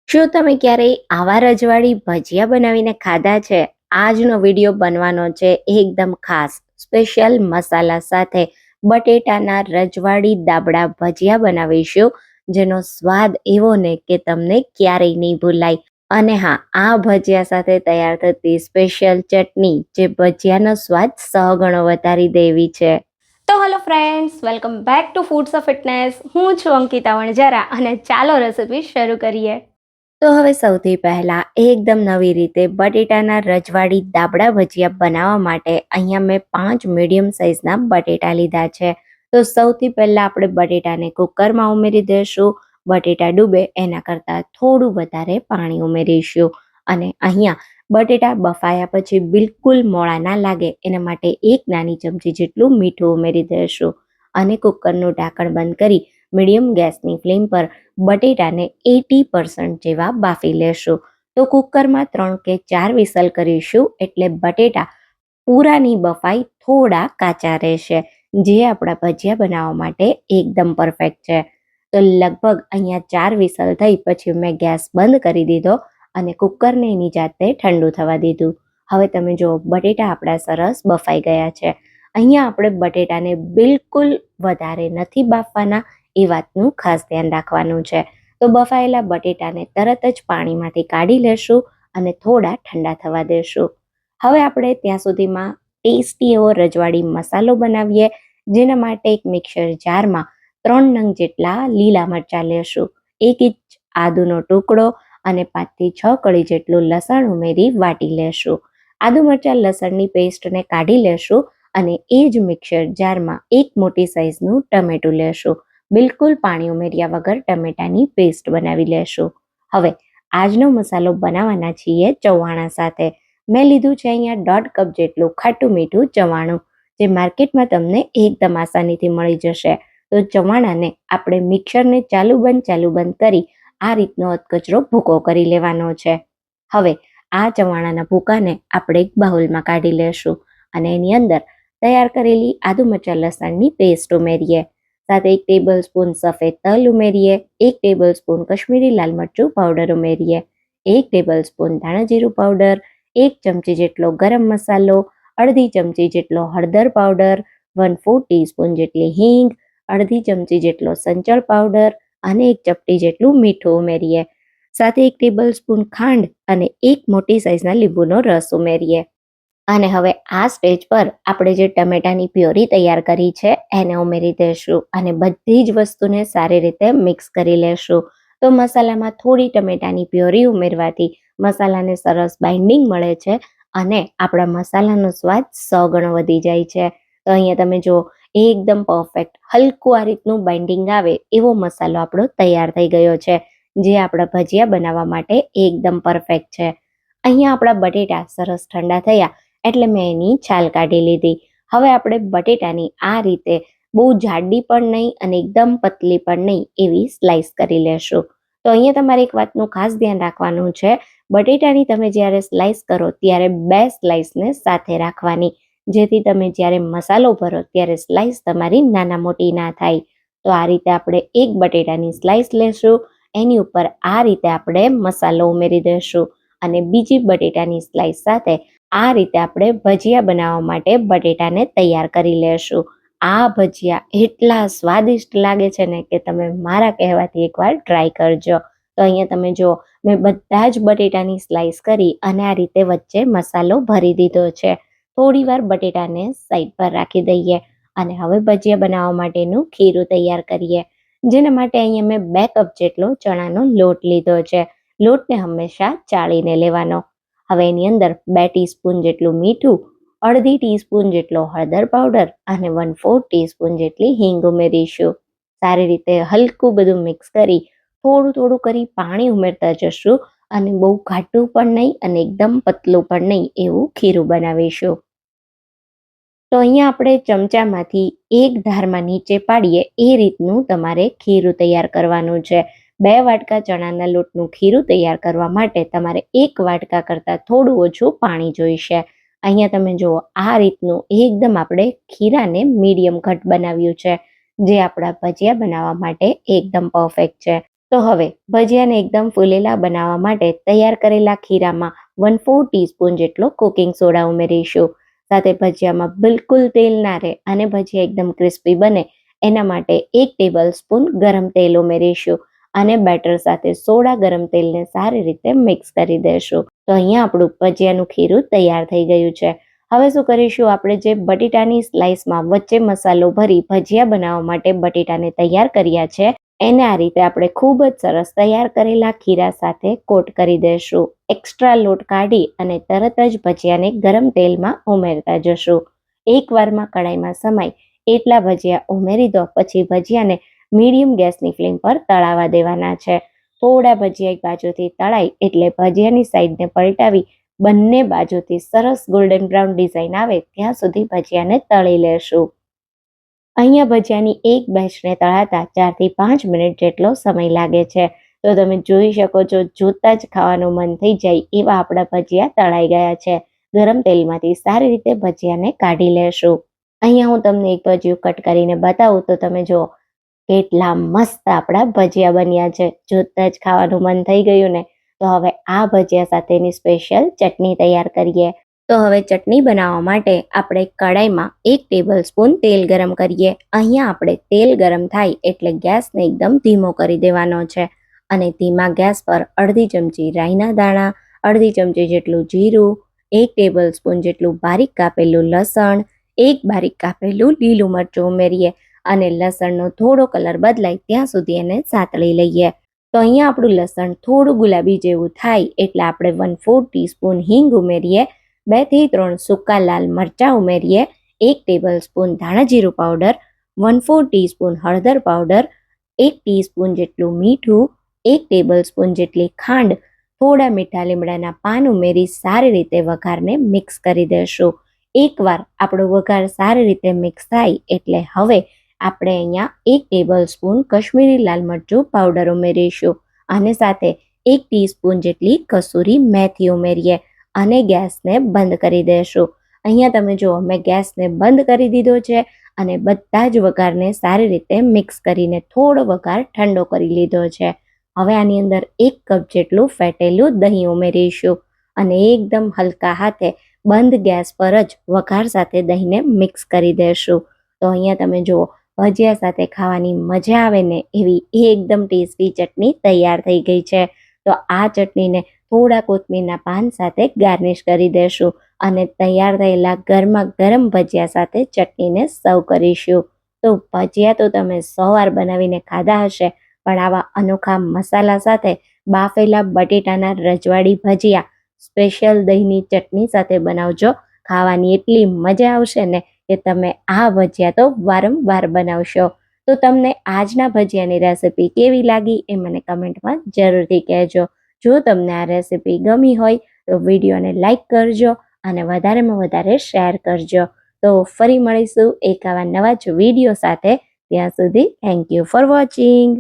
શું તમે ક્યારેય આવા રજવાડી ભજીયા બનાવીને ખાધા છે? આજનો વિડીયો બનવાનો છે એકદમ ખાસ સ્પેશિયલ મસાલા સાથે બટેટાના રજવાડી દાબડા ભજીયા બનાવીશું, જેનો સ્વાદ એવો ને કે તમને ક્યારેય નહીં ભૂલાય. અને હા, આ ભજીયા સાથે તૈયાર થતી સ્પેશિયલ ચટણી જે ભજીયાનો સ્વાદ સહગણો વધારી દેવી છે. તો hello friends, welcome back to foods of fitness. હું છું અંકિતા વણજારા અને ચાલો રેસિપી શરૂ કરીએ. તો હવે સૌથી પહેલા એકદમ નવી રીતે બટેટાના રજવાડી દાબડા ભજીયા બનાવવા માટે અહીંયા મેં 5 મીડિયમ સાઇઝના બટેટા લીધા છે. તો સૌથી પહેલા આપણે બટેટાને કુકરમાં ઉમેરી દઈશું. બટેટા ડૂબે એના કરતાં થોડું વધારે પાણી ઉમેરીશું. અને અહીંયા બટેટા બફાયા પછી બિલકુલ મોળા ના લાગે એના માટે 1 નાની ચમચી જેટલું મીઠું ઉમેરી દઈશું. અને કુકરનું ઢાંકણ બંધ કરી મીડિયમ ગેસની ફ્લેમ પર બટેટાને 80% જેવા બાફી લેશું. તો કુકરમાં 3 કે 4 વિસલ કરીશું એટલે બટેટા પૂરા નહીં બફાય, થોડા કાચા રહેશે, જે આપણા ભજીયા બનાવવા માટે એકદમ પરફેક્ટ છે. તો લગભગ અહીંયા 4 વિસલ થઈ પછી મેં ગેસ બંધ કરી દીધો અને કુકરને એની જાતે ઠંડુ થવા દીધું. હવે તમે જો બટેટા આપણા સરસ બફાઈ ગયા છે. અહીંયા આપણે બટેટાને બિલકુલ વધારે નથી બાફવાના, એ વાતનું ખાસ ધ્યાન રાખવાનું છે. તો બફાયેલા બટેટાને તરત જ પાણીમાંથી કાઢી લેશું અને થોડા ઠંડા થવા દેશું. હવે આપણે ત્યાં સુધીમાં ટેસ્ટી એવો રજવાડી મસાલો બનાવીએ, જેના માટે એક મિક્સર જારમાં 3 નંગ જેટલા લીલા મરચાં લેશું, 1 ઇંચ આદુનો ટુકડો અને 5 થી 6 કળી જેટલું લસણ ઉમેરી વાટી લેશું. આદુ મરચાં લસણની પેસ્ટને કાઢી લેશું અને એ જ મિક્સર જારમાં 1 મોટી સાઇઝનું ટમેટું લેશું. બિલકુલ પાણી ઉમેર્યા વગર ટમેટાની પેસ્ટ બનાવી લેશું. હવે આજનો મસાલો બનાવવાના છીએ ચવાણા સાથે. મેં લીધું છે અહીંયા 1.5 કપ જેટલું ખાટું મીઠું ચવાણું, જે માર્કેટમાં તમને એકદમ આસાનીથી મળી જશે. તો ચવાણાને આપણે મિક્સરને ચાલુ બંધ કરી આ રીતનો અધકચરો ભૂકો કરી લેવાનો છે. હવે આ ચવાણાના ભૂકાને આપણે એક બાઉલમાં કાઢી લેશું અને એની અંદર તૈયાર કરેલી આદુ મરચાં લસણની પેસ્ટ ઉમેરીએ. સાથે 1 ટેબલ સ્પૂન સફેદ તલ ઉમેરીએ, 1 ટેબલ સ્પૂન કશ્મીરી લાલ મરચું પાવડર ઉમેરીએ, 1 ટેબલ સ્પૂન ધાણા જીરું પાવડર, 1 ચમચી જેટલો ગરમ મસાલો, અડધી ચમચી જેટલો હળદર પાવડર, 1/4 ટીસ્પૂન જેટલી હિંગ, અડધી ચમચી જેટલો સંચળ પાવડર અને 1 ચપટી જેટલું મીઠું ઉમેરીએ. સાથે 1 ટેબલ સ્પૂન ખાંડ અને 1 મોટી સાઇઝના લીંબુનો રસ ઉમેરીએ. અને હવે આ સ્ટેજ પર આપણે જે ટમેટાની પ્યોરી તૈયાર કરી છે એને ઉમેરી દઈશું અને બધી જ વસ્તુને સારી રીતે મિક્સ કરી લેશું. તો મસાલામાં થોડી ટમેટાની પ્યોરી ઉમેરવાથી મસાલાને સરસ બાઇન્ડિંગ મળે છે અને આપણા મસાલાનો સ્વાદ 100 ગણો વધી જાય છે. તો અહીંયા તમે જો એકદમ પરફેક્ટ હલકું આ રીતનું બાઇન્ડિંગ આવે એવો મસાલો આપણો તૈયાર થઈ ગયો છે, જે આપણા ભજીયા બનાવવા માટે એકદમ પરફેક્ટ છે. અહીંયા આપણા બટેટા સરસ ઠંડા થયા એટલે મેં એની છાલ કાઢી લીધી. હવે આપણે બટેટાની આ રીતે બહુ જાડી પણ નહીં અને એકદમ પતલી પણ નહીં એવી સ્લાઇસ કરી લેશું. તો અહીંયા તમારે એક વાતનું ખાસ ધ્યાન રાખવાનું છે, બટેટાની તમે જ્યારે સ્લાઇસ કરો ત્યારે 2 સ્લાઇસને સાથે રાખવાની, જેથી તમે જ્યારે મસાલો ભરો ત્યારે સ્લાઇસ તમારી નાના મોટી ના થાય. તો આ રીતે આપણે એક બટેટાની સ્લાઇસ લેશું, એની ઉપર આ રીતે આપણે મસાલો ઉમેરી દઈશું અને બીજી બટેટાની સ્લાઇસ સાથે આ રીતે આપણે ભજીયા બનાવવા માટે બટેટાને તૈયાર કરી લેશું. આ ભજીયા એટલા સ્વાદિષ્ટ લાગે છે ને કે તમે મારા કહેવાથી એકવાર ટ્રાય કરજો. તો અહીંયા તમે જો મેં બધા જ બટેટાની સ્લાઇસ કરી અને આ રીતે વચ્ચે મસાલો ભરી દીધો છે. થોડી વાર બટેટાને સાઈડ પર રાખી દઈએ અને હવે ભજીયા બનાવવા માટેનું ખીરું તૈયાર કરીએ, જેના માટે અહીંયા મેં 2 કપ જેટલો ચણાનો લોટ લીધો છે. લોટને હંમેશા ચાળીને લેવાનો. હવે એની અંદર 2 ટીસ્પૂન જેટલું મીઠું, અડધી ટીસ્પૂન જેટલો હળદર પાવડર અને 1/4 ટીસ્પૂન જેટલી હિંગ ઉમેરીશું. સારી રીતે હલકું બધું મિક્સ કરી થોડું થોડું કરી પાણી ઉમેરતા જશું અને બહુ ઘાટું પણ નહીં અને એકદમ પતલું પણ નહીં એવું ખીરું બનાવીશું. તો અહીંયા આપણે ચમચામાંથી એક ધારમાં નીચે પાડીએ એ રીતનું તમારે ખીરું તૈયાર કરવાનું છે. 2 વાટકા ચણાના લોટનું ખીરું તૈયાર કરવા માટે તમારે 1 વાટકા કરતાં થોડું ઓછું પાણી જોઈશે. અહીંયા તમે જુઓ આ રીતનું એકદમ આપણે ખીરાને મીડિયમ ઘટ બનાવ્યું છે, જે આપણા ભજીયા બનાવવા માટે એકદમ પરફેક્ટ છે. તો હવે ભજીયાને એકદમ ફૂલેલા બનાવવા માટે તૈયાર કરેલા ખીરામાં 1/4 ટીસ્પૂન જેટલો કુકિંગ સોડા ઉમેરીશું. સાથે ભજીયામાં બિલકુલ તેલ ના રહે અને ભજીયા એકદમ ક્રિસ્પી બને એના માટે 1 ટેબલ સ્પૂન ગરમ તેલ ઉમેરીશું અને બેટર સાથે સોડા ગરમ તેલને સારી રીતે મિક્સ કરી દેશું. તો અહીંયા આપણું ભજીયાનું ખીરું તૈયાર થઈ ગયું છે. હવે શું કરીશું, આપણે જે બટેટાની સ્લાઇસમાં વચ્ચે મસાલો ભરી ભજીયા બનાવવા માટે બટેટાને તૈયાર કર્યા છે એને આ રીતે આપણે ખૂબ જ સરસ તૈયાર કરેલા ખીરા સાથે કોટ કરી દઈશું. એક્સ્ટ્રા લોટ કાઢી અને તરત જ ભજીયાને ગરમ તેલમાં ઉમેરતા જશું. એકવારમાં કડાઈમાં સમાય એટલા ભજીયા ઉમેરી દો. પછી ભજીયાને મીડિયમ ગેસની ફ્લેમ પર તળાવા દેવાના છે. થોડા ભજીયા એક બાજુથી તળાય એટલે ભજીયાની સાઈડને પલટાવી બંને બાજુથી સરસ ગોલ્ડન બ્રાઉન ડિઝાઇન આવે ત્યાં સુધી ભજીયાને તળી લેશું. અહીંયા ભજીયાની એક બેચને તળાતા 4 થી 5 મિનિટ જેટલો સમય લાગે છે. તો તમે જોઈ શકો છો, જોતા જ ખાવાનું મન થઈ જાય એવા આપણા ભજીયા તળાઈ ગયા છે. ગરમ તેલમાંથી સારી રીતે ભજીયાને કાઢી લેશું. અહીંયા હું તમને એક ભજીયું કટ કરીને બતાવું તો તમે જુઓ કેટલા મસ્ત આપણા ભજીયા બન્યા છે. જોતા જ ખાવાનું મન થઈ ગયું ને. તો હવે આ ભજીયા સાથેની સ્પેશિયલ ચટણી તૈયાર કરીએ. તો હવે ચટણી બનાવવા માટે આપણે કડાઈમાં 1 ટેબલ સ્પૂન તેલ ગરમ કરીએ. અહીંયા આપણે તેલ ગરમ થાય એટલે ગેસને એકદમ ધીમો કરી દેવાનો છે અને ધીમા ગેસ પર અડધી ચમચી રાઈના દાણા, અડધી ચમચી જેટલું જીરું, 1 ટેબલ સ્પૂન જેટલું બારીક કાપેલું લસણ, 1 બારીક કાપેલું લીલું મરચું ઉમેરીએ અને લસણનો થોડો કલર બદલાય ત્યાં સુધી એને સાતળી લઈએ. તો અહીંયા આપણું લસણ થોડું ગુલાબી જેવું થાય એટલે આપણે 1/4 ટીસ્પૂન હિંગ ઉમેરીએ, 2 થી 3 સૂકા લાલ મરચાં ઉમેરીએ, 1 ટેબલ સ્પૂન ધાણા જીરું પાવડર, 1/4 ટીસ્પૂન હળદર પાવડર, 1 ટીસ્પૂન જેટલું મીઠું, 1 ટેબલ સ્પૂન જેટલી ખાંડ, થોડા મીઠા લીમડાના પાન ઉમેરી સારી રીતે વઘારને મિક્સ કરી દેશું. એકવાર આપણો વઘાર સારી રીતે મિક્સ થાય એટલે હવે આપણે અહીંયા 1 ટેબલ સ્પૂન કશ્મીરી લાલ મરચું પાવડર ઉમેરીશું અને સાથે 1 ટીસ્પૂન જેટલી કસૂરી મેથી ઉમેરીએ અને ગેસને બંધ કરી દેશું. અહીંયા તમે જુઓ, મેં ગેસને બંધ કરી દીધો છે અને બધા જ વઘારને સારી રીતે મિક્સ કરીને થોડો વઘાર ઠંડો કરી લીધો છે. હવે આની અંદર 1 કપ જેટલું ફેટેલું દહીં ઉમેરીશું અને એકદમ હલકા હાથે બંધ ગેસ પર જ વઘાર સાથે દહીંને મિક્સ કરી દેશું. તો અહીંયા તમે જુઓ, ભજીયા સાથે ખાવાની મજા આવે ને એવી એકદમ ટેસ્ટી ચટણી તૈયાર થઈ ગઈ છે. તો આ ચટણીને થોડા કોથમીરના પાન સાથે ગાર્નિશ કરી દેશું અને તૈયાર થયેલા ગરમા ગરમ ભજીયા સાથે ચટણીને સર્વ કરીશું. તો ભજીયા તો તમે 100 વાર બનાવીને ખાધા હશે, પણ આવા અનોખા મસાલા સાથે બાફેલા બટેટાના રજવાડી ભજીયા સ્પેશિયલ દહીંની ચટણી સાથે બનાવજો. ખાવાની એટલી મજા આવશે ને કે તમે આ ભજીયા તો વારંવાર બનાવશો. તો તમને આજના ભજીયાની રેસિપી કેવી લાગી એ મને કમેન્ટમાં જરૂરથી કહેજો. જો તમને આ રેસિપી ગમી હોય તો વિડીયોને લાઈક કરજો અને વધારેમાં વધારે શેર કરજો. તો ફરી મળીશું એક આવા નવા જ વિડીયો સાથે. ત્યાં સુધી થેન્ક યુ ફોર વોચિંગ.